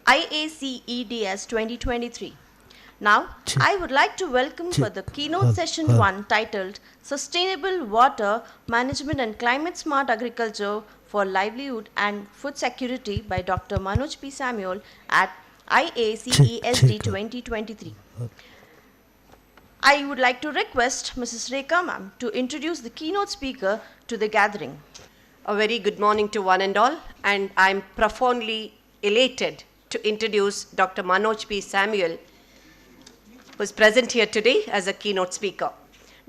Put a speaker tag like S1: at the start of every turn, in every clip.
S1: IACEDS 2023. Now, I would like to welcome for the keynote session 1 titled Sustainable Water Management and Climate Smart Agriculture for Livelihood and Food Security by Dr. Manoj P. Samuel at IACESD 2023. I would like to request Mrs. Rekha ma'am to introduce the keynote speaker to the gathering.
S2: A very good morning to one and all, and I'm profoundly elated to introduce Dr. Manoj P. Samuel, who is present here today as a keynote speaker.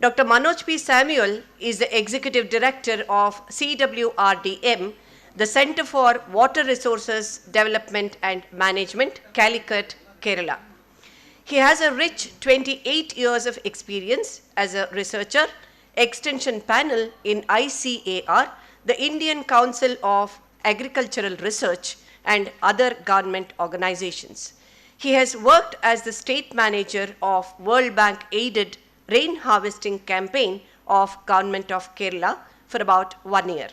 S2: Dr. Manoj P. Samuel is the Executive Director of CWRDM, the Center for Water Resources Development and Management, Calicut, Kerala. He has a rich 28 years of experience as a researcher, extension panel in ICAR, the Indian Council of Agricultural Research, and other government organizations. He has worked as the state manager of World Bank aided rain harvesting campaign of Government of Kerala for about 1 year.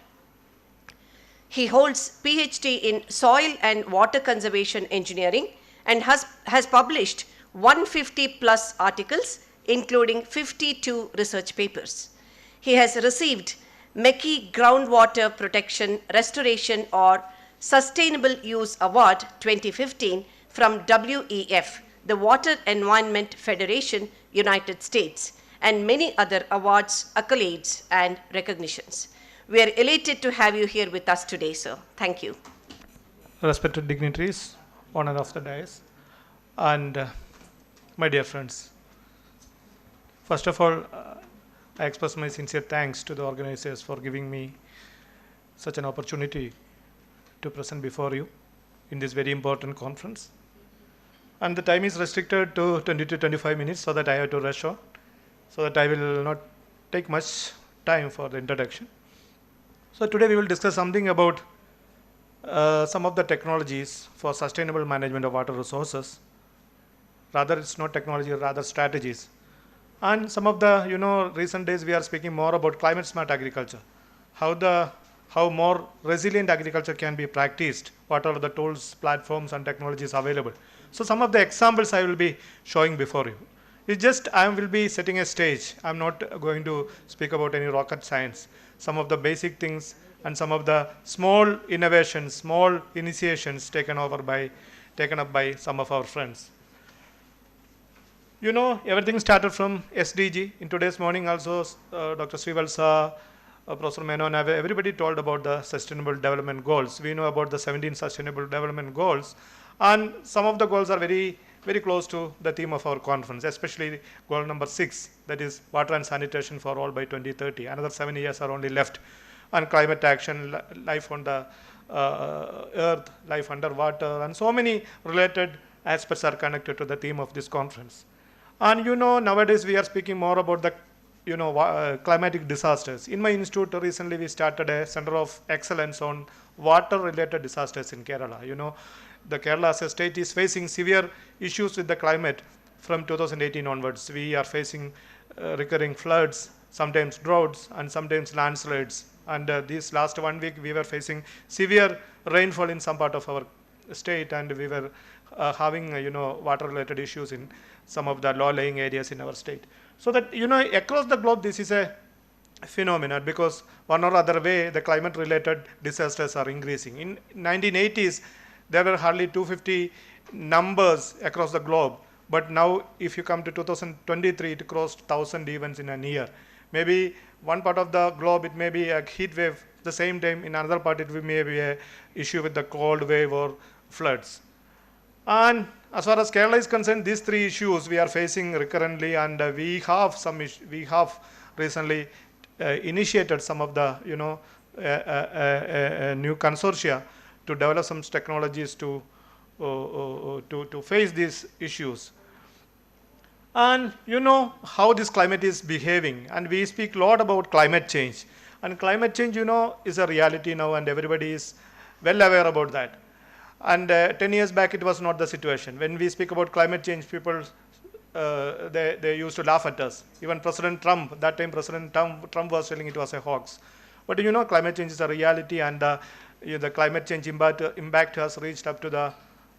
S2: He holds PhD in soil and water conservation engineering and has published 150 plus articles, including 52 research papers. He has received MECI Groundwater Protection, Restoration or Sustainable Use Award 2015 from WEF, the Water Environment Federation, United States, and many other awards, accolades, and recognitions. We are elated to have you here with us today, sir. Thank you.
S3: Respected dignitaries, honor of the dais, and my dear friends. First of all, I express my sincere thanks to the organizers for giving me such an opportunity to present before you in this very important conference. And the time is restricted to 20 to 25 minutes so that I have to rush on, so that I will not take much time for the introduction. So today we will discuss something about some of the technologies for sustainable management of water resources. Rather, it's not technology, rather strategies. And some of the, recent days we are speaking more about climate smart agriculture, how more resilient agriculture can be practiced, what are the tools, platforms, and technologies available. So some of the examples I will be showing before you. It's just I will be setting a stage. I'm not going to speak about any rocket science. Some of the basic things and some of the small innovations, small initiations taken up by some of our friends. Everything started from SDG. In today's morning also, Dr. Srivalsa, Professor Manoj, everybody told about the Sustainable Development Goals. We know about the 17 Sustainable Development Goals. And some of the goals are very, very close to the theme of our conference, especially goal number 6, that is water and sanitation for all by 2030. Another 7 years are only left. And climate action, life on the earth, life underwater, and so many related aspects are connected to the theme of this conference. And nowadays we are speaking more about the climatic disasters. In my institute recently we started a center of excellence on water related disasters in Kerala. The Kerala as a state is facing severe issues with the climate from 2018 onwards. We are facing recurring floods, sometimes droughts, and sometimes landslides. And this last 1 week we were facing severe rainfall in some part of our state, and we were having water related issues in some of the low-lying areas in our state. So that across the globe this is a phenomenon, because one or other way the climate related disasters are increasing. In 1980s there were hardly 250 numbers across the globe, but now if you come to 2023 it crossed 1,000 events in a year. Maybe one part of the globe it may be a heat wave, the same time in another part it may be a issue with the cold wave or floods. And as far as Kerala is concerned, these 3 issues we are facing recurrently, and we have recently initiated some of the new consortia to develop some technologies to face these issues. And how this climate is behaving, and we speak a lot about climate change, and climate change is a reality now, and everybody is well aware about that. And 10 years back, it was not the situation. When we speak about climate change, people, they used to laugh at us. Even President Trump, that time President Trump was telling it was a hoax. But climate change is a reality, and the climate change impact has reached up to the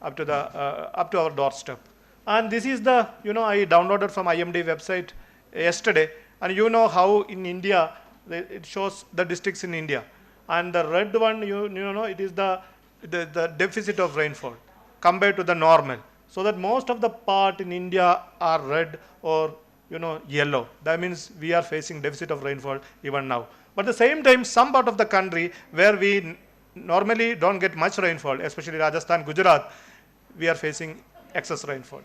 S3: up to our doorstep. And this is the, I downloaded from IMD website yesterday, and you know how in India, it shows the districts in India. And the red one, you know, it is the deficit of rainfall compared to the normal. So that most of the part in India are red or, yellow. That means we are facing deficit of rainfall even now. But at the same time, some part of the country where we normally don't get much rainfall, especially Rajasthan, Gujarat, we are facing excess rainfall.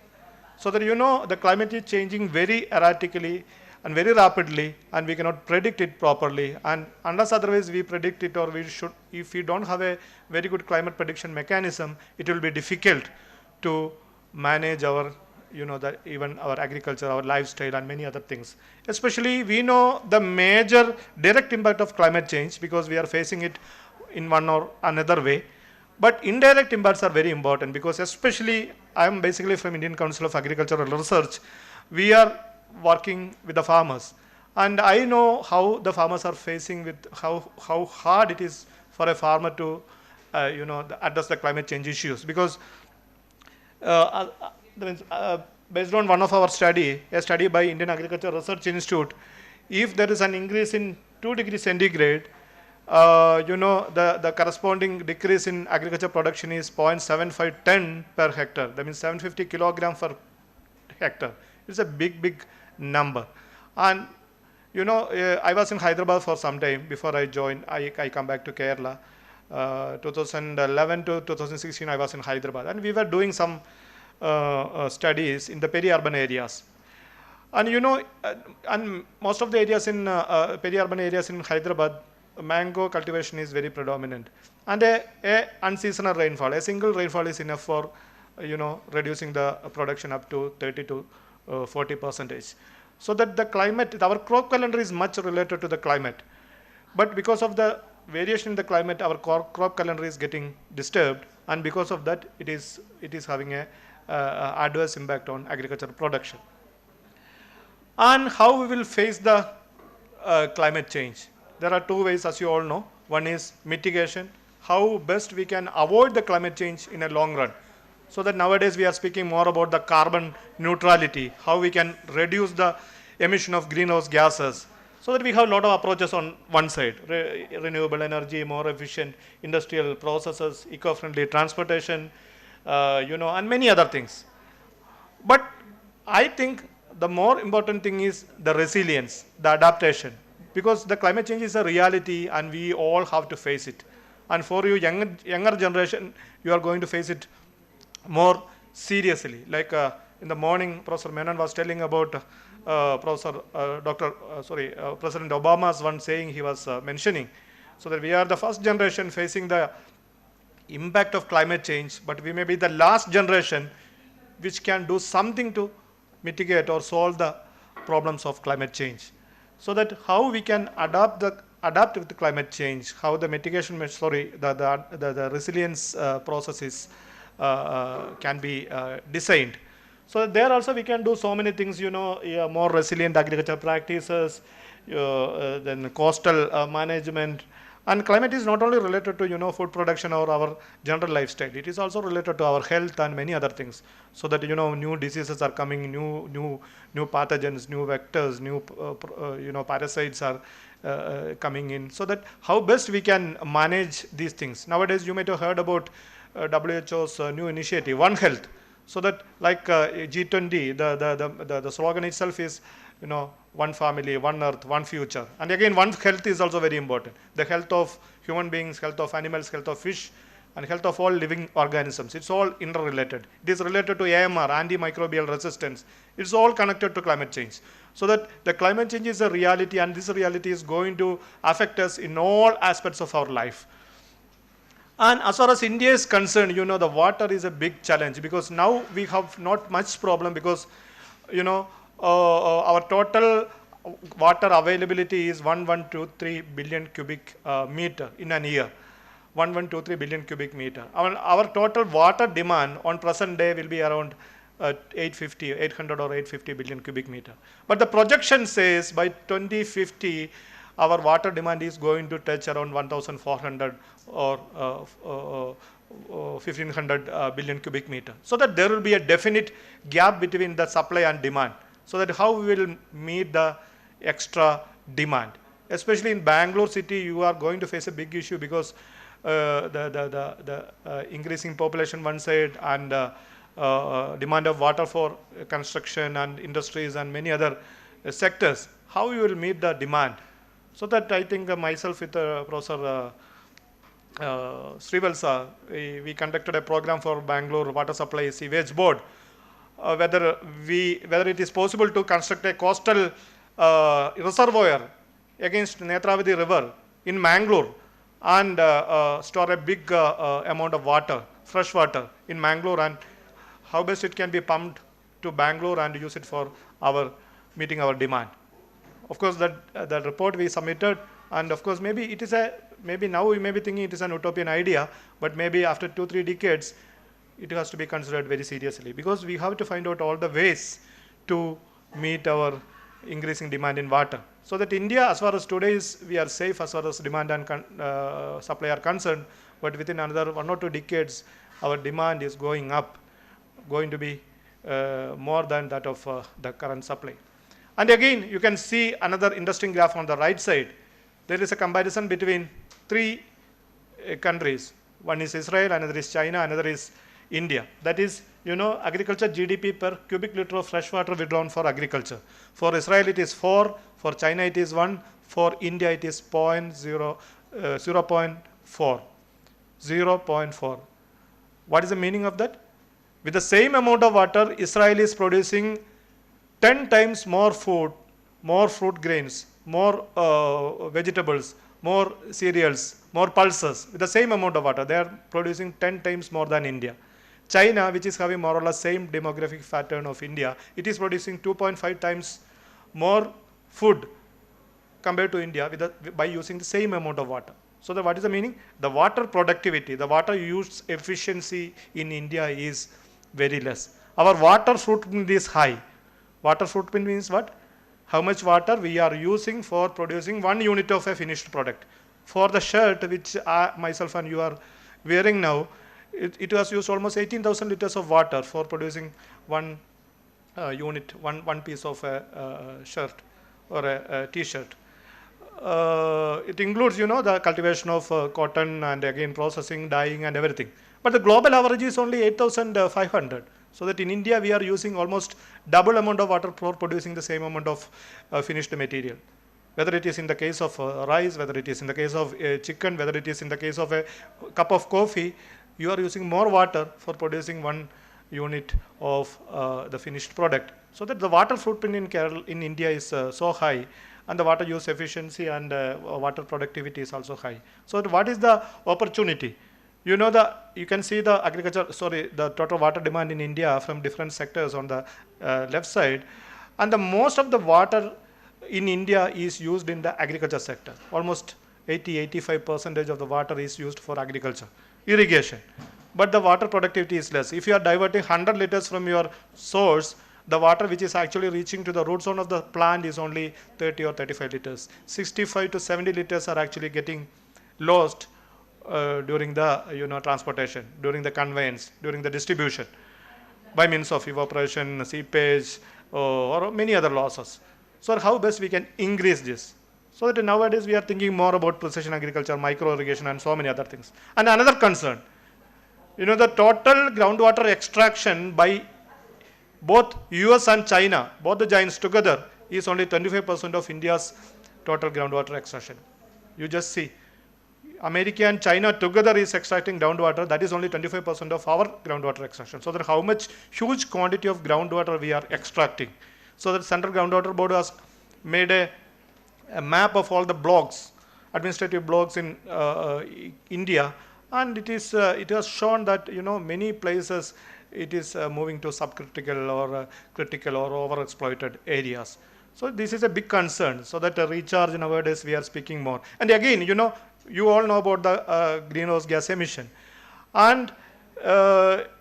S3: So that the climate is changing very erratically and very rapidly, and we cannot predict it properly. And unless otherwise we predict it, or we should, if we don't have a very good climate prediction mechanism, it will be difficult to manage our, even our agriculture, our lifestyle, and many other things. Especially, we know the major direct impact of climate change because we are facing it in one or another way. But indirect impacts are very important because, especially, I am basically from Indian Council of Agricultural Research. We are working with the farmers, and I know how the farmers are facing with how hard it is for a farmer to address the climate change issues, because based on one of our study, a study by Indian Agricultural Research Institute, if there is an increase in 2 degrees centigrade, the corresponding decrease in agriculture production is 0.75 ton per hectare. That means 750 kilogram per hectare. It's a big number. And I was in Hyderabad for some time before I joined. I come back to Kerala. 2011 to 2016, I was in Hyderabad, and we were doing some studies in the peri-urban areas. And and most of the areas in peri-urban areas in Hyderabad, mango cultivation is very predominant, and a unseasonal rainfall, a single rainfall is enough for reducing the production up to 30 to 40%. So that the climate, our crop calendar is much related to the climate, but because of the variation in the climate, our crop calendar is getting disturbed, and because of that, it is having a adverse impact on agricultural production. And how we will face the climate change? There are 2 ways, as you all know. One is mitigation, how best we can avoid the climate change in a long run. So that nowadays we are speaking more about the carbon neutrality, how we can reduce the emission of greenhouse gases. So that we have a lot of approaches on one side, renewable energy, more efficient industrial processes, eco-friendly transportation, and many other things. But I think the more important thing is the resilience, the adaptation, because the climate change is a reality and we all have to face it. And for you younger generation, you are going to face it more seriously. Like in the morning, Professor Menon was telling about President Obama's one saying he was mentioning, so that we are the first generation facing the impact of climate change, but we may be the last generation which can do something to mitigate or solve the problems of climate change. So that how we can adapt with the climate change, how the mitigation, the resilience processes can be designed. So there also we can do so many things, more resilient agriculture practices, then coastal management. And climate is not only related to food production or our general lifestyle. It is also related to our health and many other things. So that new diseases are coming, new pathogens, new vectors, new parasites are coming in. So that how best we can manage these things. Nowadays you might have heard about WHO's new initiative, One Health. So that like G20, the slogan itself is one family, one earth, one future. And again, one health is also very important. The health of human beings, health of animals, health of fish, and health of all living organisms. It's all interrelated. It is related to AMR, antimicrobial resistance. It's all connected to climate change. So that the climate change is a reality, and this reality is going to affect us in all aspects of our life. And as far as India is concerned, the water is a big challenge, because now we have not much problem, because our total water availability is 1123 billion cubic meter in an year. 1123 billion cubic meter. Our total water demand on present day will be around 800 or 850 billion cubic meter. But the projection says by 2050, our water demand is going to touch around 1,400 or 1500 billion cubic meter. So that there will be a definite gap between the supply and demand. So that how we will meet the extra demand. Especially in Bangalore city, you are going to face a big issue because the increasing population one side and demand of water for construction and industries and many other sectors. How you will meet the demand? So that I think myself with Professor Srivalsa, we conducted a program for Bangalore Water Supply Sewage Board, whether it is possible to construct a coastal reservoir against Netravati River in Mangalore and store a big amount of water, fresh water in Mangalore, and how best it can be pumped to Bangalore and use it for meeting our demand. Of course, that report we submitted, and of course, maybe now we may be thinking it is an utopian idea, but maybe after 2-3 decades, it has to be considered very seriously, because we have to find out all the ways to meet our increasing demand in water. So that India, as far as today is, we are safe as far as demand and supply are concerned, but within another 1 or 2 decades, our demand is going up, going to be more than that of the current supply. And again, you can see another interesting graph on the right side. There is a comparison between 3 countries. One is Israel, another is China, another is India. That is, agriculture GDP per cubic liter of fresh water withdrawn for agriculture. For Israel, it is 4. For China, it is 1. For India, it is 0.4. 0.4. What is the meaning of that? With the same amount of water, Israel is producing 10 times more food, more fruit grains, more vegetables, more cereals, more pulses. With the same amount of water, they are producing 10 times more than India. China, which is having more or less same demographic pattern of India, it is producing 2.5 times more food compared to India by using the same amount of water. So what is the meaning? The water productivity, the water use efficiency in India is very less. Our water footprint is high. Water footprint means what? How much water we are using for producing 1 unit of a finished product. For the shirt which myself and you are wearing now, it was used almost 18,000 liters of water for producing 1 unit, one piece of a shirt or a t-shirt. It includes, the cultivation of cotton and again processing, dyeing and everything. But the global average is only 8,500. So that in India, we are using almost double amount of water for producing the same amount of finished material. Whether it is in the case of rice, whether it is in the case of chicken, whether it is in the case of a cup of coffee, you are using more water for producing 1 unit of the finished product. So that the water footprint in India is so high, and the water use efficiency and water productivity is also high. So what is the opportunity? You can see the total water demand in India from different sectors on the left side, and the most of the water in India is used in the agriculture sector. Almost 80-85% of the water is used for agriculture, irrigation. But the water productivity is less. If you are diverting 100 liters from your source, the water which is actually reaching to the root zone of the plant is only 30 or 35 liters. 65 to 70 liters are actually getting lost during the transportation, during the conveyance, during the distribution, by means of evaporation, seepage, or many other losses. So how best we can increase this? So that nowadays we are thinking more about precision agriculture, micro irrigation, and so many other things. And another concern, the total groundwater extraction by both US and China, both the giants together, is only 25% of India's total groundwater extraction. You just see, America and China together is extracting groundwater. That is only 25% of our groundwater extraction. So that how much huge quantity of groundwater we are extracting. So that Central Groundwater Board has made a map of all the blocks, administrative blocks in India, and it has shown that many places it is moving to subcritical or critical or overexploited areas. So this is a big concern. So that recharge nowadays we are speaking more. And again, you all know about the greenhouse gas emission, and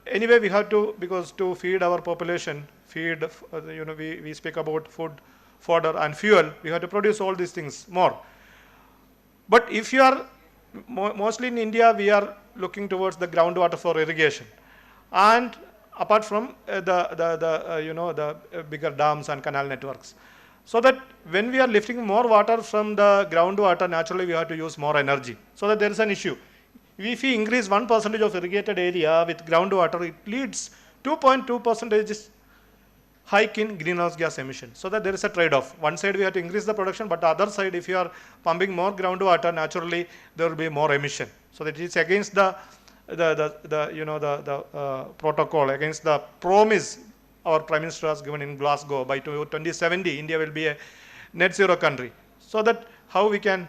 S3: anyway we have to, because to feed our population, we speak about food, fodder and fuel, we have to produce all these things more. But if you are Mostly in India, we are looking towards the groundwater for irrigation. And apart from the bigger dams and canal networks. So that when we are lifting more water from the groundwater, naturally we have to use more energy. So that there is an issue. If we increase 1% of irrigated area with groundwater, it leads 2.2% hike in greenhouse gas emission. So that there is a trade-off. One side we have to increase the production, but the other side, if you are pumping more groundwater, naturally there will be more emission. So that it is against the protocol, against the promise our Prime Minister has given in Glasgow. By 2070, India will be a net zero country. So that how we can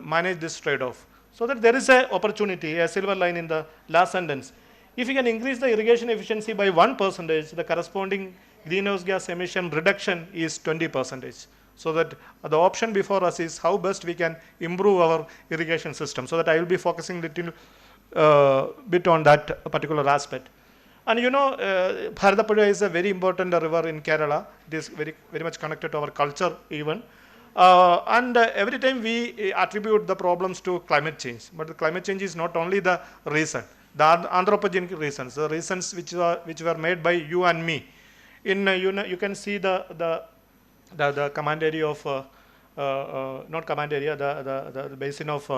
S3: manage this trade-off. So that there is an opportunity, a silver line in the last sentence. If we can increase the irrigation efficiency by 1%, the corresponding greenhouse gas emission reduction is 20%. So that the option before us is how best we can improve our irrigation system. So that I will be focusing little bit on that particular aspect. And Bharatapuzha is a very important river in Kerala. It is very, very much connected to our culture even. Every time we attribute the problems to climate change, but the climate change is not only the reason. The anthropogenic reasons, the reasons which were made by you and me. You can see the command area of not command area, the basin of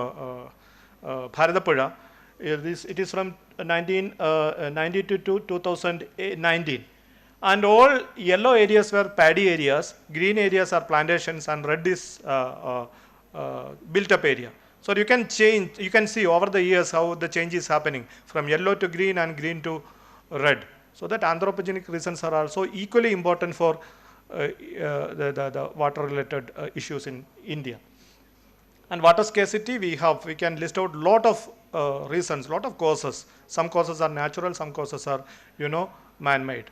S3: Bharatapuzha. It is from 1992 to 2019, and all yellow areas were paddy areas, green areas are plantations, and red is built-up area. So you can see over the years how the change is happening from yellow to green and green to red. So that anthropogenic reasons are also equally important for the water-related issues in India. And water scarcity, we can list out lot of reasons, lot of causes. Some causes are natural, some causes are man-made.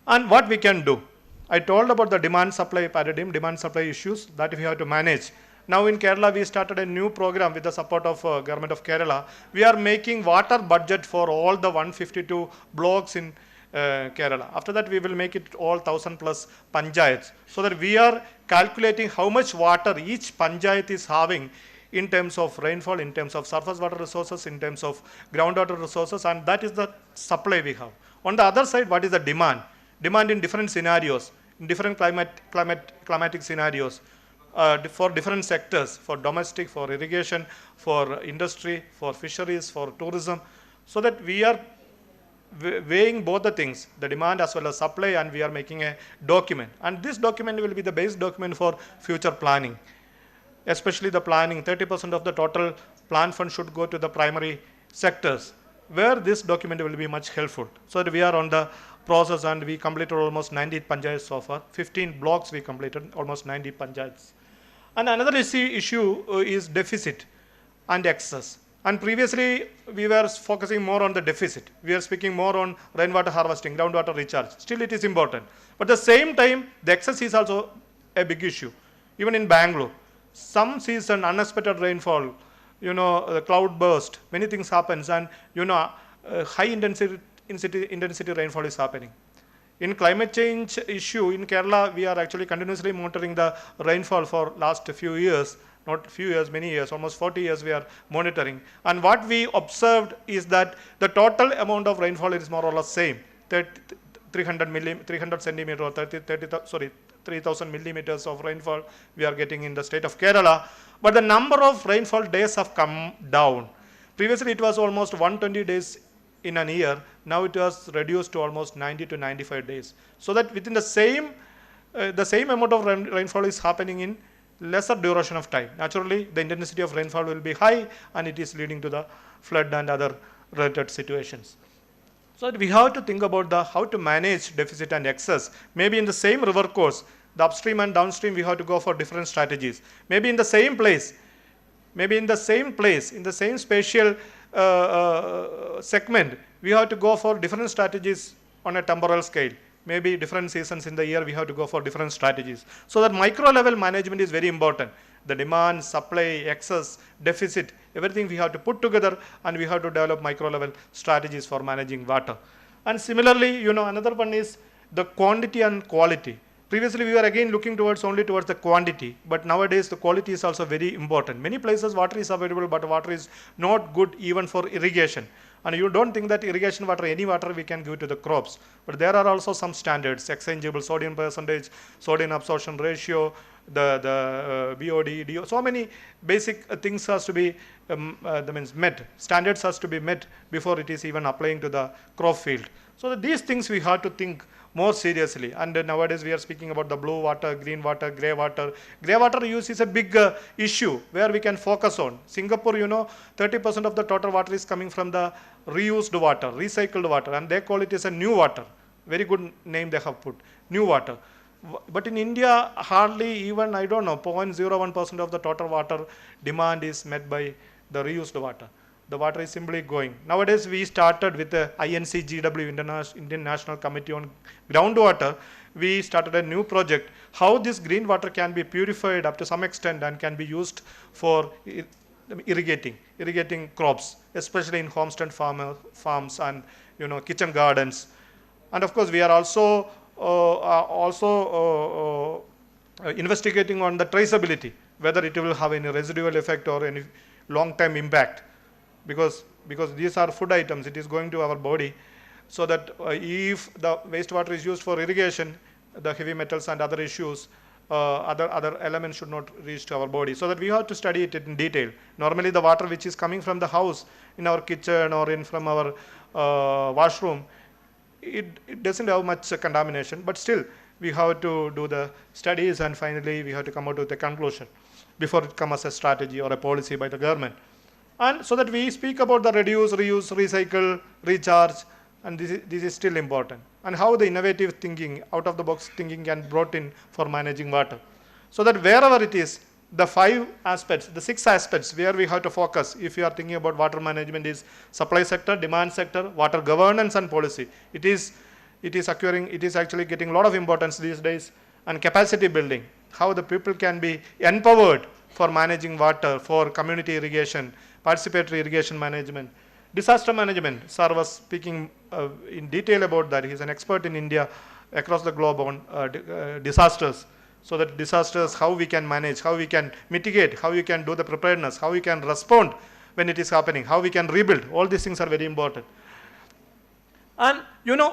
S3: And what we can do? I told about the demand-supply paradigm, demand-supply issues that we have to manage. Now in Kerala, we started a new program with the support of Government of Kerala. We are making water budget for all the 152 blocks in Kerala. After that, we will make it all 1,000 plus panchayats. So that we are calculating how much water each panchayat is having in terms of rainfall, in terms of surface water resources, in terms of groundwater resources, and that is the supply we have. On the other side, what is the demand? Demand in different scenarios, in different climatic scenarios. For different sectors, for domestic, for irrigation, for industry, for fisheries, for tourism, so that we are weighing both the things, the demand as well as supply, and we are making a document. And this document will be the base document for future planning, especially the planning. 30% of the total plan fund should go to the primary sectors, where this document will be much helpful. So that we are on the process, and we completed almost 90 panchayats so far. 15 blocks we completed, almost 90 panchayats. And another issue is deficit and excess. And previously, we were focusing more on the deficit. We are speaking more on rainwater harvesting, groundwater recharge. Still, it is important. But at the same time, the excess is also a big issue. Even in Bangalore, some season, unexpected rainfall, the cloud burst, many things happens, and high intensity rainfall is happening. In climate change issue in Kerala, we are actually continuously monitoring the rainfall for last few years, not few years, many years, almost 40 years we are monitoring. And what we observed is that the total amount of rainfall is more or less same, 300 centimeter or 3,000 millimeters of rainfall we are getting in the state of Kerala. But the number of rainfall days have come down. Previously, it was almost 120 days in an year. Now it was reduced to almost 90 to 95 days. So that within the same amount of rainfall is happening in lesser duration of time. Naturally, the intensity of rainfall will be high, and it is leading to the flood and other related situations. So we have to think about how to manage deficit and excess. Maybe in the same river course, the upstream and downstream, we have to go for different strategies. Maybe in the same place, in the same spatial segment, we have to go for different strategies on a temporal scale. Maybe different seasons in the year, we have to go for different strategies. So that micro level management is very important. The demand, supply, excess, deficit, everything we have to put together, and we have to develop micro level strategies for managing water. And similarly, another one is the quantity and quality. Previously, we were again looking only towards the quantity, but nowadays the quality is also very important. Many places water is available, but water is not good even for irrigation. And you don't think that irrigation water, any water we can give to the crops. But there are also some standards, exchangeable sodium percentage, sodium absorption ratio, the BOD, DO, so many basic things has to be that means met. Standards has to be met before it is even applying to the crop field. So these things we have to think more seriously. And nowadays we are speaking about the blue water, green water, gray water. Gray water use is a big issue where we can focus on. Singapore, 30% of the total water is coming from the reused water, recycled water, and they call it as a new water. Very good name they have put, new water. But in India, hardly even, 0.01% of the total water demand is met by the reused water. The water is simply going. Nowadays, we started with the INCGW, Indian National Committee on Groundwater. We started a new project, how this green water can be purified up to some extent and can be used for irrigating crops, especially in homestead farms and kitchen gardens. And of course, we are also investigating on the traceability, whether it will have any residual effect or any long-term impact. Because these are food items, it is going to our body, so that if the wastewater is used for irrigation, the heavy metals and other issues, other elements should not reach to our body. So that we have to study it in detail. Normally the water which is coming from the house, in our kitchen or from our washroom, it doesn't have much contamination, but still we have to do the studies and finally we have to come out with a conclusion before it comes as a strategy or a policy by the government. And so that we speak about the reduce, reuse, recycle, recharge, and this is still important. And how the innovative thinking, out of the box thinking can be brought in for managing water. So that wherever it is, the 5 aspects, the 6 aspects where we have to focus if you are thinking about water management is supply sector, demand sector, water governance and policy. It is actually getting a lot of importance these days, and capacity building, how the people can be empowered for managing water, for community irrigation, participatory irrigation management, disaster management. Sir was speaking in detail about that. He is an expert in India, across the globe on disasters. So that disasters, how we can manage, how we can mitigate, how we can do the preparedness, how we can respond when it is happening, how we can rebuild. All these things are very important. And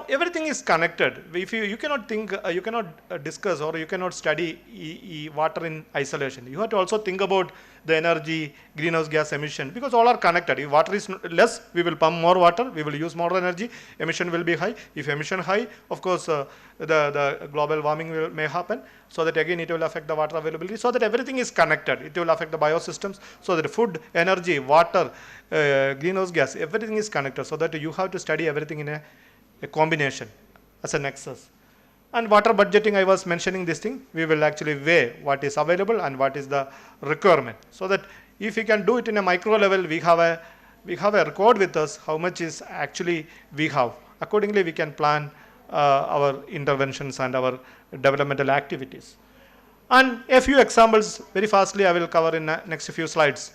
S3: everything is connected. If you cannot think, you cannot discuss or you cannot study water in isolation. You have to also think about the energy, greenhouse gas emission, because all are connected. If water is less, we will pump more water, we will use more energy, emission will be high. If emission high, of course, the global warming may happen. So that again, it will affect the water availability. So that everything is connected. It will affect the biosystems. So that food, energy, water, greenhouse gas, everything is connected. So that you have to study everything in a combination as a nexus. And water budgeting, I was mentioning this thing, we will actually weigh what is available and what is the requirement. So that if we can do it in a micro level, we have a record with us how much is actually we have. Accordingly, we can plan our interventions and our developmental activities. And a few examples, very fastly I will cover in next few slides.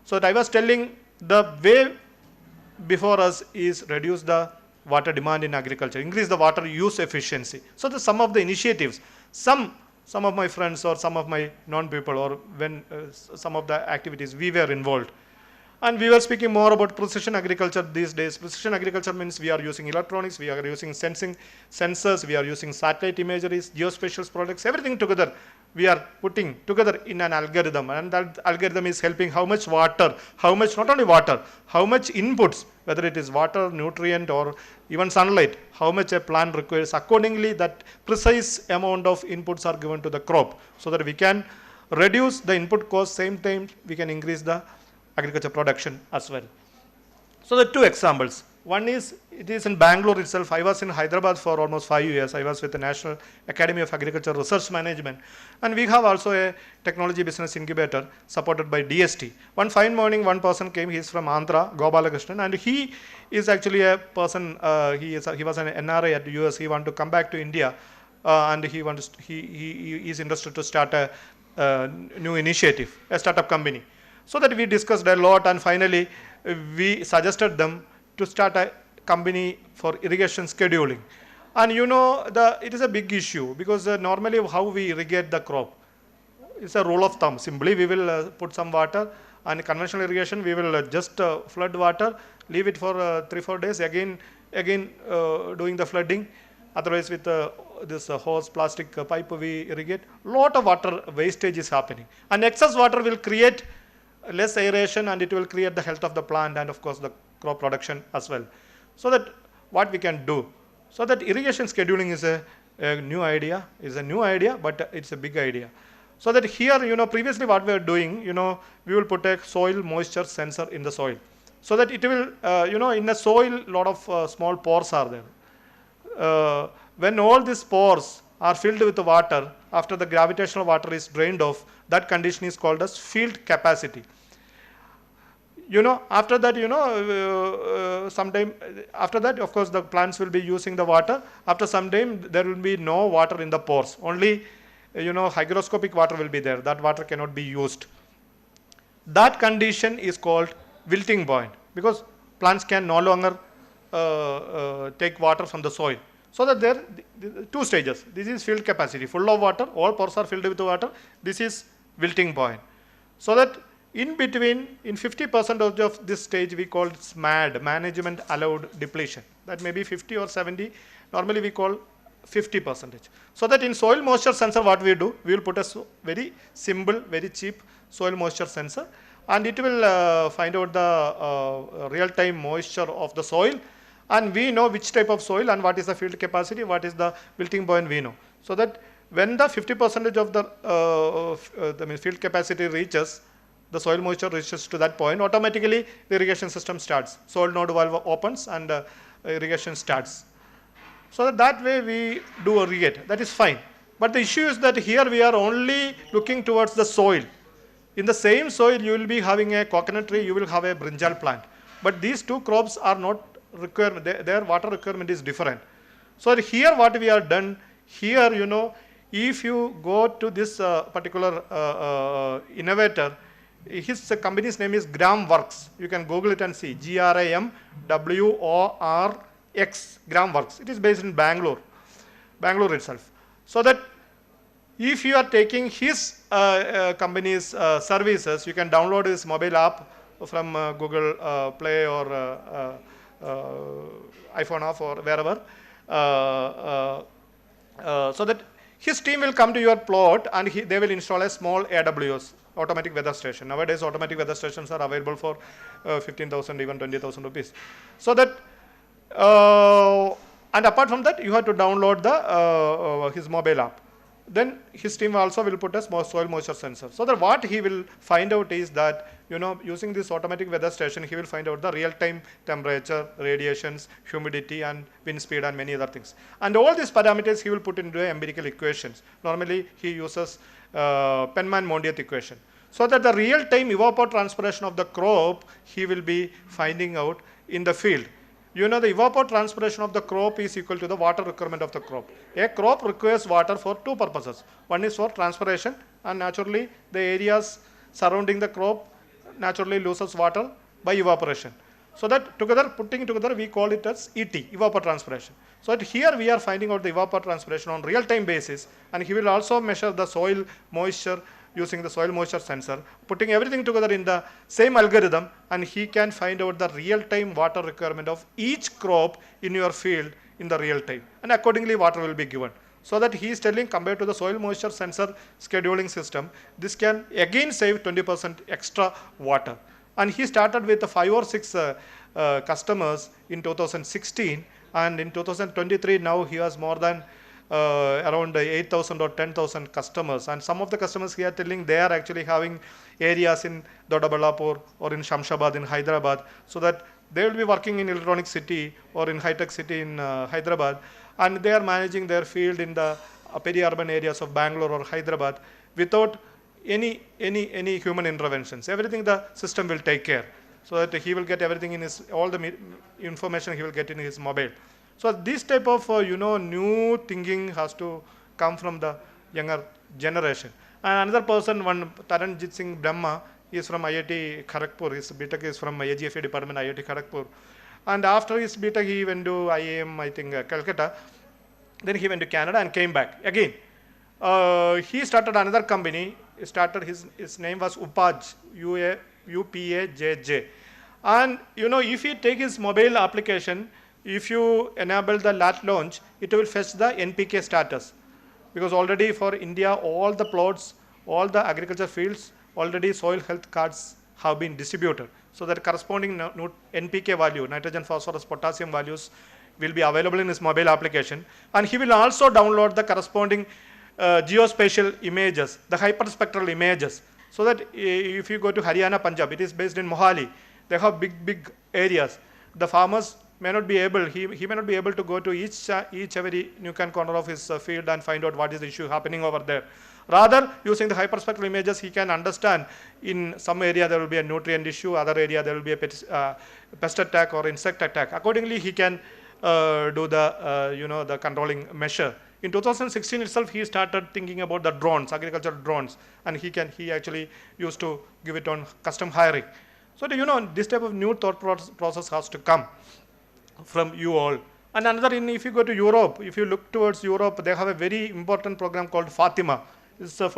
S3: So that I was telling the way before us is reduce the water demand in agriculture, increase the water use efficiency. So some of the initiatives, some of my friends or some of my non-people or when some of the activities we were involved. And we were speaking more about precision agriculture these days. Precision agriculture means we are using electronics, we are using sensors, we are using satellite imageries, geospatial products, everything together. We are putting together in an algorithm, and that algorithm is helping how much water, not only water, how much inputs, whether it is water, nutrient or even sunlight, how much a plant requires. Accordingly, that precise amount of inputs are given to the crop so that we can reduce the input cost, same time we can increase the agriculture production as well. So the 2 examples. One is, it is in Bangalore itself. I was in Hyderabad for almost 5 years. I was with the National Academy of Agriculture Research Management. And we have also a technology business incubator supported by DST. One fine morning, one person came, he is from Andhra, Gopalakrishnan, and he is actually a person, he was an NRI at the US. He wanted to come back to India and he is interested to start a new initiative, a startup company. So that we discussed a lot and finally we suggested them to start a company for irrigation scheduling. And it is a big issue because normally how we irrigate the crop. It's a rule of thumb. Simply we will put some water, and conventional irrigation we will just flood water, leave it for 3-4 days, again doing the flooding. Otherwise with this hose plastic pipe we irrigate. Lot of water wastage is happening, and excess water will create less aeration, and it will create the health of the plant and of course the crop production as well. So that what we can do, so that irrigation scheduling is a new idea, but it's a big idea. So that here, previously what we are doing, we will put a soil moisture sensor in the soil. So that it will, in the soil, lot of small pores are there. When all these pores are filled with water, after the gravitational water is drained off, that condition is called as field capacity. After that, sometime after that, of course, the plants will be using the water. After some time, there will be no water in the pores. Only hygroscopic water will be there. That water cannot be used. That condition is called wilting point, because plants can no longer take water from the soil. So that there are two stages. This is field capacity, full of water, all pores are filled with water. This is wilting point. So that in between, in 50% of this stage, we call it MAD, management allowed depletion. That may be 50 or 70. Normally we call 50%. So that in soil moisture sensor, what we do, we will put a very simple, very cheap soil moisture sensor, and it will find out the real-time moisture of the soil, and we know which type of soil and what is the field capacity, what is the wilting point we know. So that when the 50% of the field capacity reaches, the soil moisture reaches to that point, automatically the irrigation system starts. Soil node valve opens and irrigation starts. So that way we do irrigate. That is fine. But the issue is that here we are only looking towards the soil. In the same soil, you will be having a coconut tree, you will have a brinjal plant. But these two crops are not requirement, their water requirement is different. So here what we are done, here if you go to this particular innovator, his company's name is Gram Works. You can Google it and see, GRAMWORX, Gram Works. It is based in Bangalore itself. So that if you are taking his company's services, you can download his mobile app from Google Play or iPhone off or wherever. So that his team will come to your plot and they will install a small AWS, automatic weather station. Nowadays, automatic weather stations are available for 15,000, even 20,000 rupees. So that, and apart from that, you have to download his mobile app. Then his team also will put a small soil moisture sensor. So that what he will find out is that, using this automatic weather station, he will find out the real-time temperature, radiations, humidity, and wind speed, and many other things. And all these parameters he will put into empirical equations. Normally, he uses Penman-Mondiath equation. So that the real-time evapotranspiration of the crop, he will be finding out in the field. The evapotranspiration of the crop is equal to the water requirement of the crop. A crop requires water for two purposes. One is for transpiration, and naturally the areas surrounding the crop naturally loses water by evaporation. So that putting together, we call it as ET, evapotranspiration. So that here we are finding out the evapotranspiration on real-time basis, and he will also measure the soil moisture using the soil moisture sensor, putting everything together in the same algorithm, and he can find out the real-time water requirement of each crop in your field in the real time, and accordingly water will be given. So that he is telling, compared to the soil moisture sensor scheduling system, this can again save 20% extra water. And he started with 5 or 6 customers in 2016, and in 2023 now he has more than around 8,000 or 10,000 customers, and some of the customers he are telling they are actually having areas in Dodaballapur or in Shamshabad in Hyderabad, so that they will be working in Electronic City or in High-Tech City in Hyderabad, and they are managing their field in the peri-urban areas of Bangalore or Hyderabad without any human interventions. Everything the system will take care, so that he will get everything in his, all the information he will get in his mobile. So this type of new thinking has to come from the younger generation. And another person, one Taranjit Singh Brahma, is from IIT Kharagpur. His BTech is from AGFA department, IIT Kharagpur. And after his BTech, he went to IIM, I think, Calcutta. Then he went to Canada and came back again. He started another company. He started his name was Upaj, UPAJJ. And if you take his mobile application, if you enable the lat launch, it will fetch the NPK status. Because already for India, all the plots, all the agriculture fields, already soil health cards have been distributed. So that corresponding NPK value, nitrogen, phosphorus, potassium values will be available in his mobile application. And he will also download the corresponding geospatial images, the hyperspectral images. So that if you go to Haryana, Punjab, it is based in Mohali. They have big areas. The farmers may not be able, he may not be able to go to each every nook and corner of his field and find out what is the issue happening over there. Rather, using the hyperspectral images, he can understand in some area there will be a nutrient issue, other area there will be a pest attack or insect attack. Accordingly, he can do the the controlling measure. In 2016 itself, he started thinking about the drones, agricultural drones, and he actually used to give it on custom hiring. So this type of new thought process has to come from you all. And another, if you go to Europe, if you look towards Europe, they have a very important program called Fatima. It's a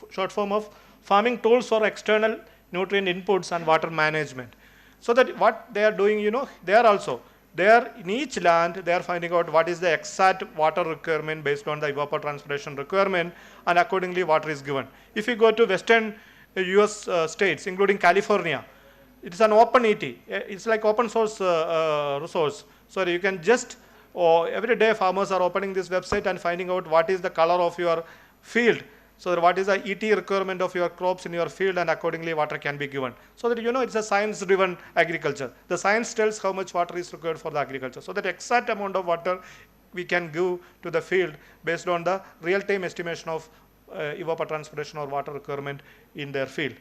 S3: short form of farming tools for external nutrient inputs and water management. So that what they are doing, they are in each land, they are finding out what is the exact water requirement based on the evapotranspiration requirement, and accordingly water is given. If you go to western US states, including California, it is an open ET. It's like open source resource. So you can just, every day farmers are opening this website and finding out what is the color of your field. So that what is the ET requirement of your crops in your field, and accordingly water can be given. So that it's a science-driven agriculture. The science tells how much water is required for the agriculture. So that exact amount of water we can give to the field based on the real-time estimation of evapotranspiration or water requirement in their field.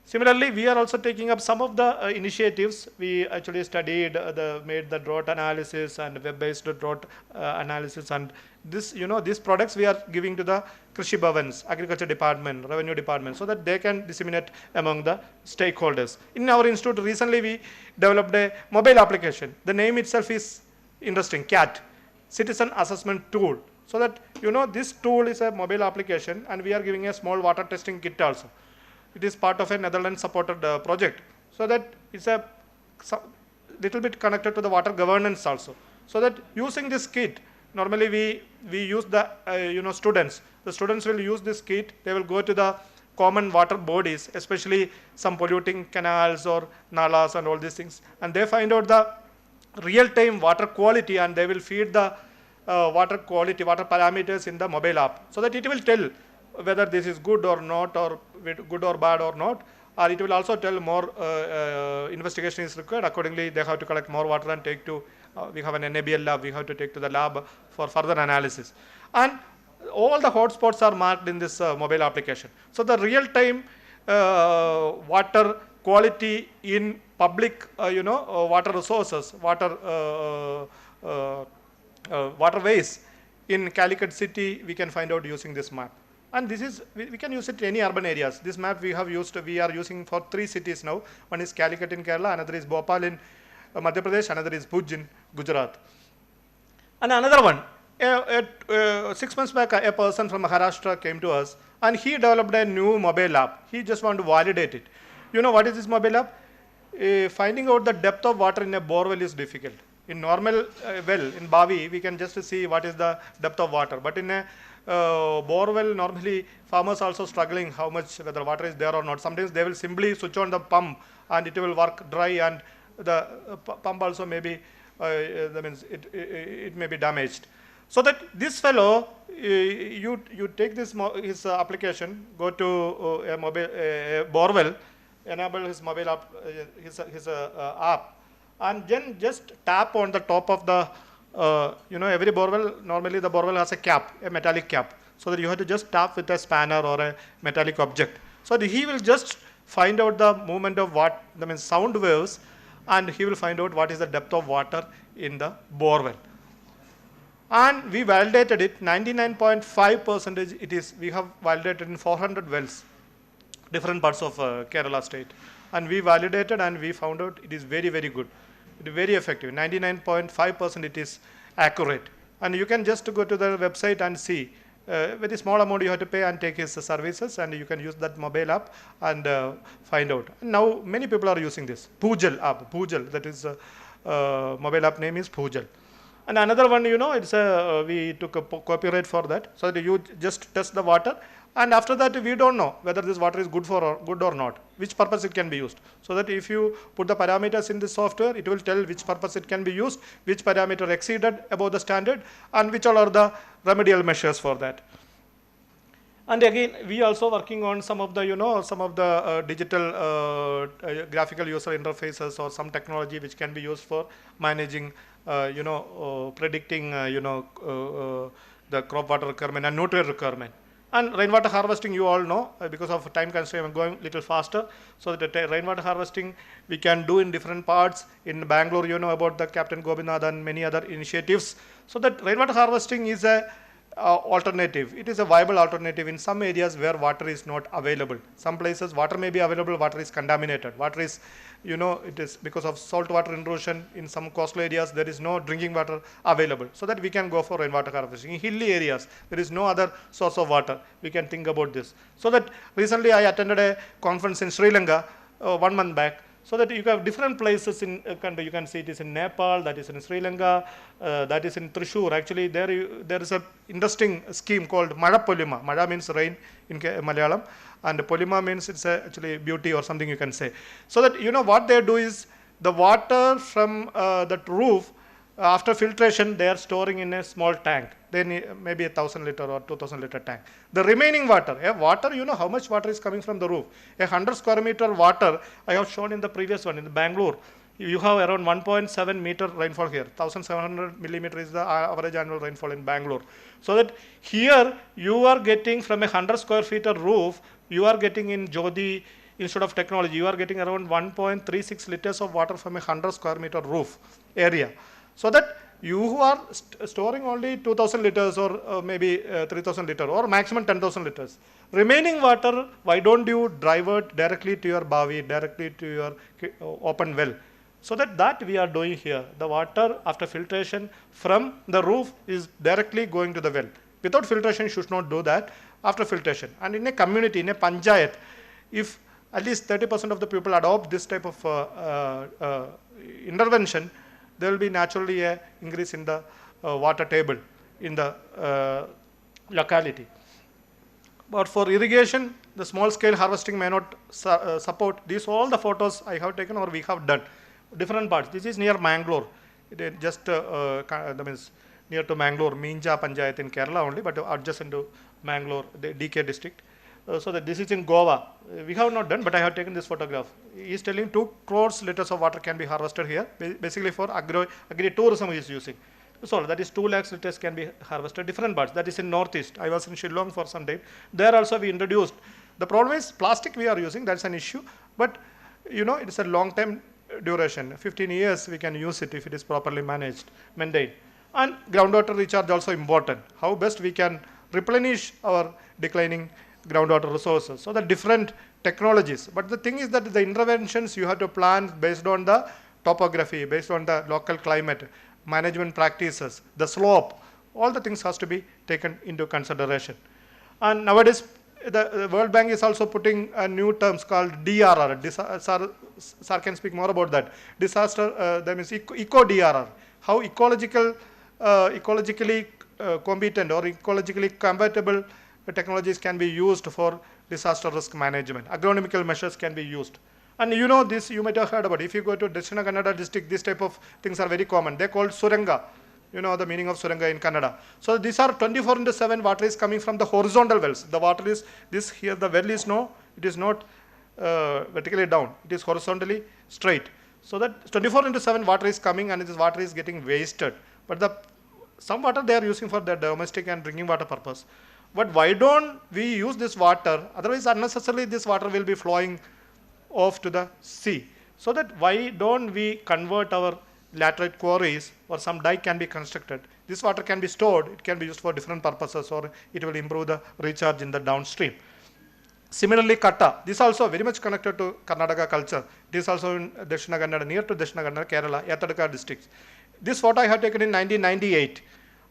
S3: Similarly, we are also taking up some of the initiatives. We actually studied, made the drought analysis and web-based drought analysis, and this, these products we are giving to the Krishi Bhavans, Agriculture Department, Revenue Department, so that they can disseminate among the stakeholders. In our institute, recently we developed a mobile application. The name itself is interesting, CAT, Citizen Assessment Tool. So that, this tool is a mobile application, and we are giving a small water testing kit also. It is part of a Netherlands-supported project, so that it's a little bit connected to the water governance also. So that using this kit, normally we use the students. The students will use this kit. They will go to the common water bodies, especially some polluting canals or nalas and all these things, and they find out the real-time water quality, and they will feed the water quality, water parameters in the mobile app, so that it will tell whether this is good or not, or good or bad or not, or it will also tell more investigation is required. Accordingly, they have to collect more water and take to, we have an NABL lab, we have to take to the lab for further analysis. And all the hotspots are marked in this mobile application. So the real-time water quality in public, water resources, waterways in Calicut city, we can find out using this map. And this is, we can use it in any urban areas. This map we are using for 3 cities now. One is Calicut in Kerala, another is Bhopal in Madhya Pradesh, another is Bhuj in Gujarat. And another one, 6 months back, a person from Maharashtra came to us, and he developed a new mobile app. He just wanted to validate it. What is this mobile app? Finding out the depth of water in a borewell is difficult. In normal well, in Bavi, we can just see what is the depth of water. But in a borewell, normally farmers also struggling how much, whether water is there or not. Sometimes they will simply switch on the pump and it will work dry, and the pump also may be, that means it may be damaged. So that this fellow, you take this his application, go to a borewell, enable his mobile app, his app, and then just tap on the top of the every borewell, normally the borewell has a cap, a metallic cap, so that you have to just tap with a spanner or a metallic object. So he will just find out the movement of sound waves, and he will find out what is the depth of water in the borewell. And we validated it, 99.5% it is, we have validated in 400 wells, different parts of Kerala state. And we validated and we found out it is very, very good. It is very effective. 99.5% it is accurate. And you can just go to the website and see. Very small amount you have to pay and take his services, and you can use that mobile app and find out. Now many people are using this Pujal app. Pujal, that is mobile app name is Pujal. And another one, it's we took a copyright for that, so that you just test the water, and after that we don't know whether this water is good or not, which purpose it can be used. So that if you put the parameters in this software, it will tell which purpose it can be used, which parameter exceeded above the standard, and which all are the remedial measures for that. And again, we also working on some of the, digital graphical user interfaces or some technology which can be used for managing, predicting, the crop water requirement and nutrient requirement. And rainwater harvesting, you all know, because of time constraint, I'm going a little faster. So that rainwater harvesting we can do in different parts. In Bangalore, you know about the Captain Gobinath and many other initiatives. So that rainwater harvesting is a alternative. It is a viable alternative in some areas where water is not available. Some places water may be available, water is contaminated. Water is, it is because of salt water intrusion in some coastal areas, there is no drinking water available. So that we can go for rainwater harvesting. In hilly areas, there is no other source of water. We can think about this. So that recently I attended a conference in Sri Lanka 1 month back. So that you have different places in country. You can see it is in Nepal, that is in Sri Lanka, that is in Thrissur. Actually, there is a interesting scheme called Mada Polima. Mada means rain in Malayalam, and Polima means it's actually beauty or something you can say. So that what they do is the water from that roof, after filtration, they are storing in a small tank. They need maybe 1,000 liter or 2,000 liter tank. The remaining water, how much water is coming from the roof? 100 square meter water, I have shown in the previous one in Bangalore. You have around 1.7 meter rainfall here. 1,700 millimeter is the average annual rainfall in Bangalore. So that here you are getting from 100 square feet roof, you are getting in Jodi, instead of technology, you are getting around 1.36 liters of water from 100 square meter roof area. So that you are storing only 2,000 liters or maybe 3,000 liters or maximum 10,000 liters. Remaining water, why don't you divert directly to your bavi, directly to your open well? So that we are doing here. The water after filtration from the roof is directly going to the well. Without filtration, you should not do that. After filtration. And in a community, in a panchayat, if at least 30% of the people adopt this type of intervention, there will be naturally an increase in the water table in the locality. But for irrigation, the small scale harvesting may not support. These all the photos I have taken or we have done. Different parts. This is near Mangalore. It is just that means near to Mangalore, Minja Panchayat in Kerala only, but adjacent to Mangalore, the DK district. So that this is in Goa. We have not done, but I have taken this photograph. He is telling 2 crores liters of water can be harvested here, basically for agri-tourism he is using. So that is 2 lakhs liters can be harvested, different parts. That is in northeast. I was in Shillong for some time. There also we introduced. The problem is plastic we are using, that's an issue. But it's a long time duration. 15 years we can use it if it is properly managed, maintained. And groundwater recharge also important. How best we can replenish our declining groundwater resources. So the different technologies. But the thing is that the interventions you have to plan based on the topography, based on the local climate, management practices, the slope, all the things has to be taken into consideration. And nowadays, the World Bank is also putting new terms called DRR. Sir can speak more about that. Disaster, that means eco-DRR. How ecologically competent or ecologically compatible technologies can be used for disaster risk management. Agronomical measures can be used. And this, you might have heard about it. If you go to Dakshina Kannada district, this type of things are very common. They're called Suranga. You know the meaning of Suranga in Kannada. So these are 24/7 water is coming from the horizontal wells. The water is, this here, the well is it is not vertically down. It is horizontally straight. So that 24/7 water is coming and this water is getting wasted. But some water they are using for their domestic and drinking water purpose. But why don't we use this water? Otherwise, unnecessarily, this water will be flowing off to the sea. So that why don't we convert our laterite quarries or some dike can be constructed. This water can be stored. It can be used for different purposes or it will improve the recharge in the downstream. Similarly, Katta. This is also very much connected to Karnataka culture. This is also in Dakshina Kannada, near to Dakshina Kannada, Kerala, Yathadaka districts. This photo I have taken in 1998.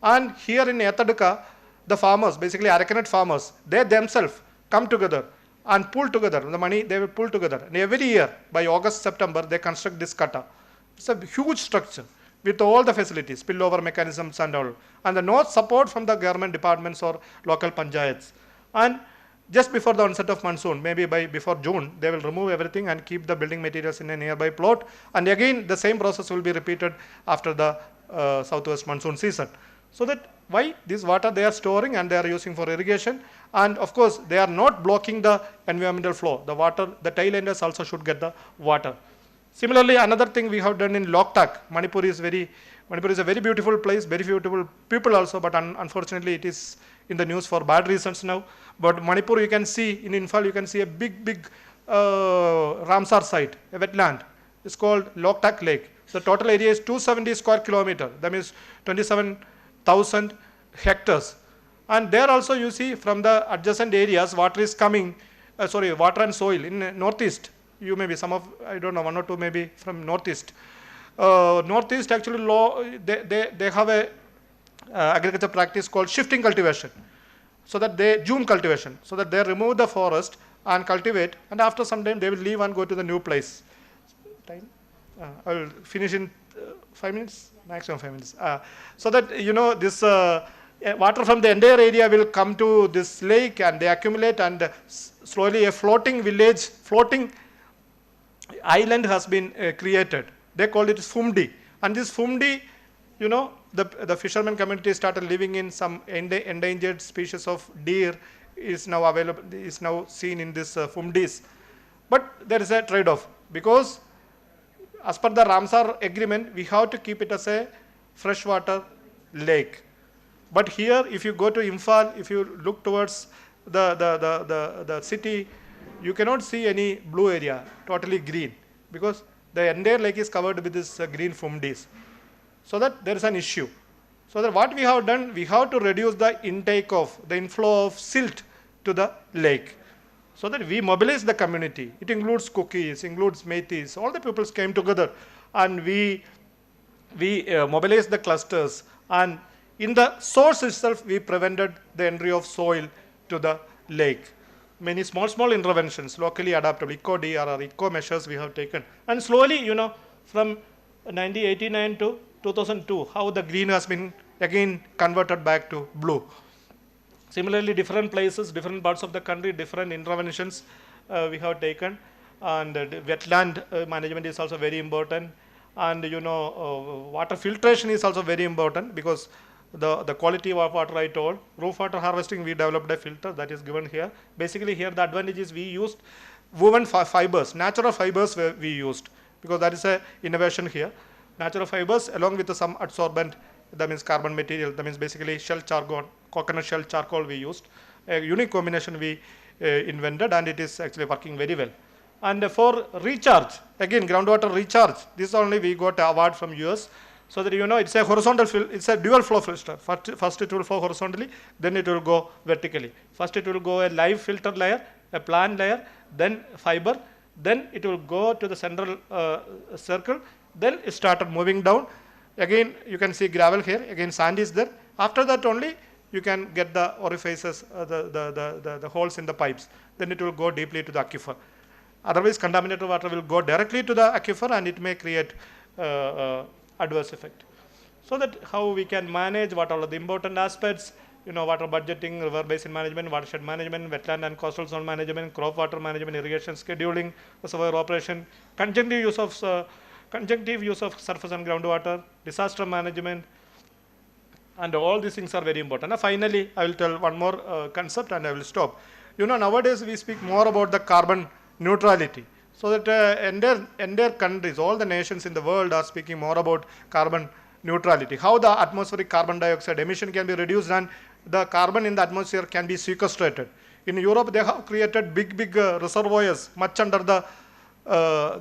S3: And here in Yathaduka, the farmers, basically Arakanat farmers, they themselves come together and pull together the money. They will pull together. And every year, by August, September, they construct this kata. It's a huge structure with all the facilities, spillover mechanisms and all. And the no support from the government departments or local panchayats. And just before the onset of monsoon, maybe before June, they will remove everything and keep the building materials in a nearby plot. And again, the same process will be repeated after the southwest monsoon season. So that why this water they are storing and they are using for irrigation. And of course, they are not blocking the environmental flow. The water, the tailenders also should get the water. Similarly, another thing we have done in Loktak, Manipur is a very beautiful place, very beautiful people also, but unfortunately it is in the news for bad reasons now. But Manipur, you can see, in Imphal, you can see a big Ramsar site, a wetland. It's called Loktak Lake. The total area is 270 square kilometer. That means 27,000 hectares. And there also you see from the adjacent areas, water is coming, water and soil in northeast. You may be some of, I don't know, one or two maybe from northeast. Northeast actually they have a agriculture practice called shifting cultivation. So that Zoom cultivation, so that they remove the forest and cultivate, and after some time they will leave and go to the new place. Time? I will finish in 5 minutes, maximum 5 minutes. So that this water from the entire area will come to this lake and they accumulate, and slowly a floating village, floating island has been created. They call it Fumdi, and this Fumdi, the fishermen community started living in some endangered species of deer is now available, is now seen in this Fumdis. But there is a trade-off, because as per the Ramsar agreement, we have to keep it as a freshwater lake. But here, if you go to Imphal, if you look towards the city, you cannot see any blue area, totally green, because the entire lake is covered with this green Fumdis. So that there is an issue. So that what we have done, we have to reduce the intake of, the inflow of silt to the lake. So that we mobilize the community. It includes cookies, includes metis, all the peoples came together, and we mobilized the clusters, and in the source itself we prevented the entry of soil to the lake. Many small interventions, locally adaptable, eco-DR or eco measures we have taken. And slowly, from 1989 to 2002, how the green has been again converted back to blue. Similarly, different places, different parts of the country, different interventions we have taken. And wetland management is also very important. And water filtration is also very important, because the quality of water I told. Roof water harvesting, we developed a filter that is given here. Basically here the advantage is we used woven fibers, natural fibers we used, because that is a innovation here. Natural fibers along with some adsorbent, that means carbon material, that means basically shell charcoal, coconut shell charcoal we used. A unique combination we invented, and it is actually working very well. And for recharge, again groundwater recharge, this only we got an award from US. So that it's a horizontal it's a dual flow filter. First it will flow horizontally, then it will go vertically. First it will go a live filter layer, a plant layer, then fiber, then it will go to the central circle, then it started moving down. Again you can see gravel here, again sand is there. After that only you can get the orifices, the holes in the pipes. Then it will go deeply to the aquifer. Otherwise contaminated water will go directly to the aquifer, and it may create adverse effect. So that how we can manage, what are the important aspects, water budgeting, river basin management, watershed management, wetland and coastal zone management, crop water management, irrigation scheduling, reservoir operation, conjunctive use of surface and groundwater, disaster management, and all these things are very important. And finally, I will tell one more concept and I will stop. Nowadays we speak more about the carbon neutrality. So that entire countries, all the nations in the world are speaking more about carbon neutrality. How the atmospheric carbon dioxide emission can be reduced and the carbon in the atmosphere can be sequestrated. In Europe, they have created big reservoirs much under the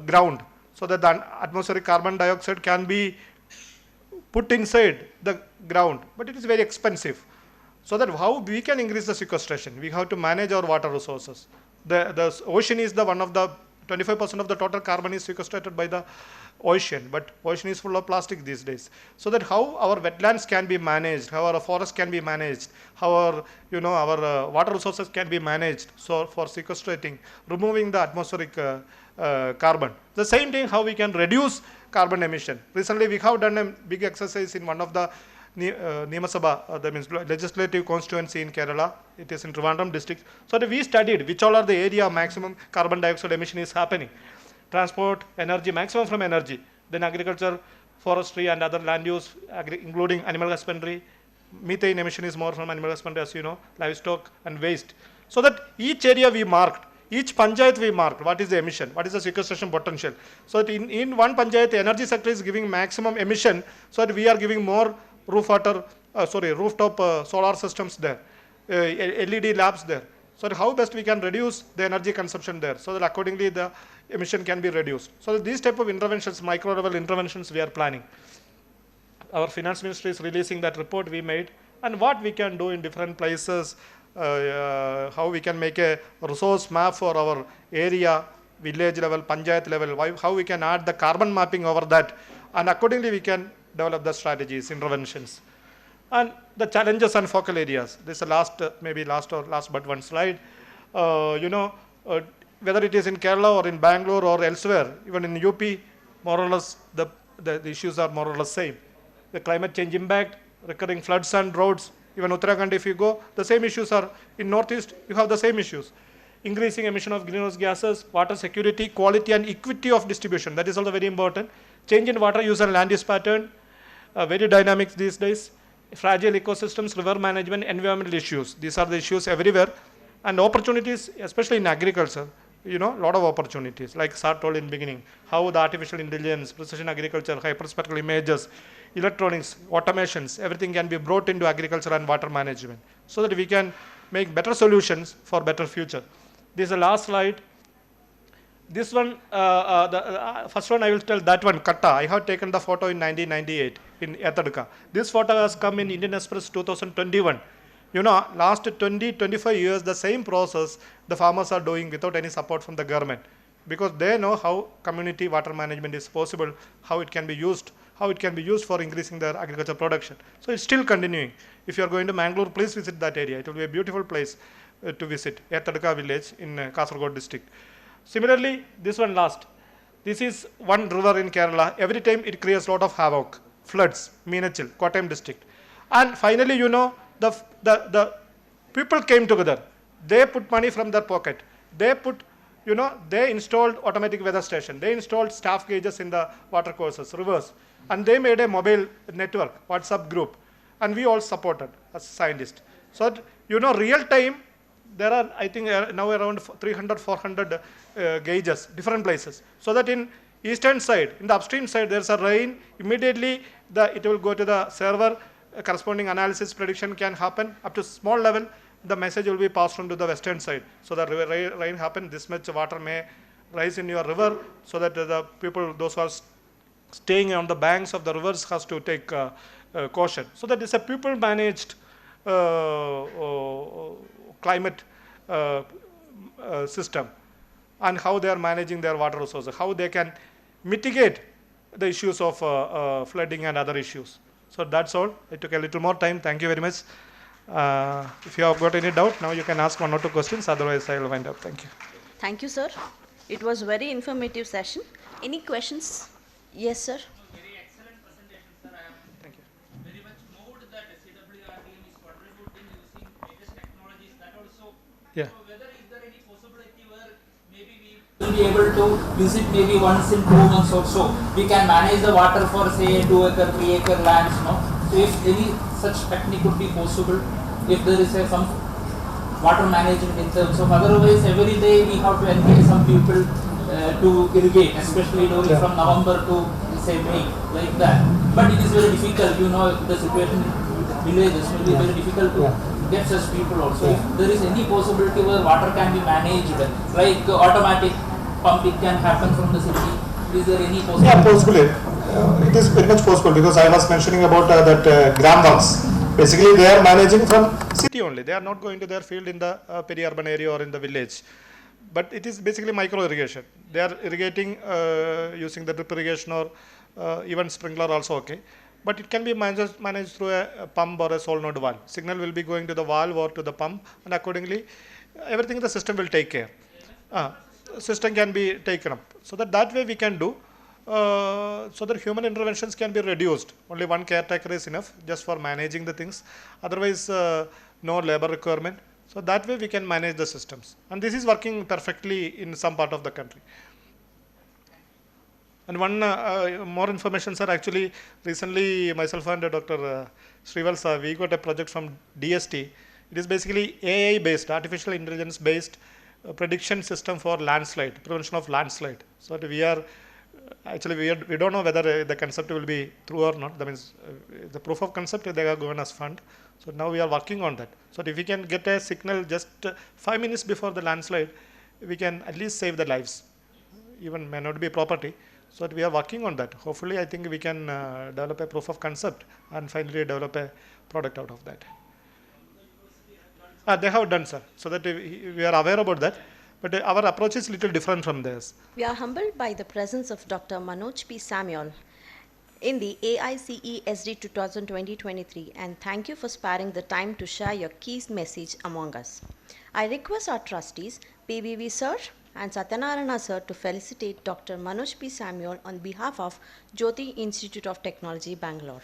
S3: ground, so that the atmospheric carbon dioxide can be put inside the ground. But it is very expensive. So that how we can increase the sequestration? We have to manage our water resources. The ocean is one of the 25% of the total carbon is sequestrated by the ocean, but ocean is full of plastic these days. So that how our wetlands can be managed, how our forests can be managed, how our, our water resources can be managed, so for sequestrating, removing the atmospheric carbon. The same thing, how we can reduce carbon emission. Recently, we have done a big exercise in one of the Nimasabha, that means legislative constituency in Kerala. It is in Trivandrum district. So that we studied which all are the area of maximum carbon dioxide emission is happening. Transport, energy, maximum from energy. Then agriculture, forestry and other land use, including animal husbandry. Methane emission is more from animal husbandry, as you know, livestock and waste. So that each area we marked, each panchayat we marked, what is the emission, what is the sequestration potential. So that in one panchayat, the energy sector is giving maximum emission, so that we are giving more rooftop solar systems there, LED labs there. So that how best we can reduce the energy consumption there, so that accordingly the emission can be reduced. So that these type of interventions, micro level interventions we are planning. Our finance ministry is releasing that report we made, and what we can do in different places, how we can make a resource map for our area, village level, panchayat level, how we can add the carbon mapping over that, and accordingly we can develop the strategies, interventions. And the challenges and focal areas. This is the last but one slide. Whether it is in Kerala or in Bangalore or elsewhere, even in UP, more or less the issues are more or less same. The climate change impact, recurring floods and droughts. Even Uttarakhand, if you go, the same issues are in Northeast, you have the same issues. Increasing emission of greenhouse gases, water security, quality and equity of distribution. That is also very important. Change in water use and land use pattern, very dynamic these days. Fragile ecosystems, river management, environmental issues. These are the issues everywhere. And opportunities, especially in agriculture, a lot of opportunities. Like Sir told in the beginning, how the artificial intelligence, precision agriculture, hyperspectral images, electronics, automations, everything can be brought into agriculture and water management, so that we can make better solutions for better future. This is the last slide. This one, the first one I will tell, that one, Katta. I have taken the photo in 1998 in Yathaduka. This photo has come in Indian Express 2021. Last 20-25 years, the same process the farmers are doing without any support from the government, because they know how community water management is possible, how it can be used for increasing their agriculture production. So it's still continuing. If you are going to Mangalore, please visit that area. It will be a beautiful place to visit, Yathaduka village in Kasaragod district. Similarly, this one last. This is one river in Kerala. Every time it creates a lot of havoc, floods, Meenachil, Kottayam district. And finally, the people came together. They put money from their pocket. They they installed automatic weather station. They installed staff gauges in the water courses, rivers. And they made a mobile network, WhatsApp group. And we all supported as scientists. So, real time, there are, I think, now around 300, 400 gauges, different places. So that in eastern side, in the upstream side, there's a rain, immediately it will go to the server, corresponding analysis prediction can happen. Up to small level, the message will be passed on to the western side. So the rain happen, this much water may rise in your river, so that the people, those who are staying on the banks of the rivers, has to take caution. So that is a people managed climate system, and how they are managing their water resources, how they can mitigate the issues of flooding and other issues. So that's all. It took a little more time. Thank you very much. If you have got any doubt, now you can ask one or two questions. Otherwise, I will wind up. Thank you.
S1: Thank you, sir. It was very informative session. Any questions? Yes, sir.
S4: Very excellent presentation, sir. I am very much moved that CWR team is contributing using latest technologies. That also.
S3: Yeah.
S4: So whether is there any possibility where maybe we will be able to use it maybe once in 2 months or so. We can manage the water for say 2 acre, 3 acre lands. So if any such technique could be possible, if there is some water management in terms of, otherwise every day we have to engage some people to irrigate, especially during from November to say May, like that. But it is very difficult, the situation in villages will be very difficult to get such people also. If there is any possibility where water can be managed, like automatic pumping can happen from the city, is there any possibility?
S3: Yeah, possibly. It is very much possible, because I was mentioning about that gram works. Basically, they are managing from city only. They are not going to their field in the peri-urban area or in the village. but it is basically micro irrigation. They are irrigating using the drip irrigation or even sprinkler also okay. But it can be managed through a pump or a solenoid valve. Signal will be going to the valve or to the pump, and accordingly, everything the system will take care. System can be taken up. So that way we can do. So that human interventions can be reduced. Only one caretaker is enough just for managing the things. Otherwise, no labor requirement. So that way we can manage the systems. And this is working perfectly in some part of the country. And one more information, sir. Actually, recently myself and Dr. Srivalsa, we got a project from DST. It is basically AI-based, artificial intelligence-based prediction system for landslide, prevention of landslide. So that we are actually we don't know whether the concept will be true or not. That means the proof of concept they are given us fund. So now we are working on that. So if we can get a signal just 5 minutes before the landslide, we can at least save the lives. Even may not be property. So we are working on that. Hopefully, I think we can develop a proof of concept and finally develop a product out of that. They have done, sir. So that we are aware about that. But our approach is little different from theirs.
S1: We are humbled by the presence of Dr. Manoj P. Samuel in the AICE SD 2020-23, and thank you for sparing the time to share your key message among us. I request our trustees, PBV Sir and Satyanarayana Sir, to felicitate Dr. Manoj P. Samuel on behalf of Jyoti Institute of Technology, Bangalore.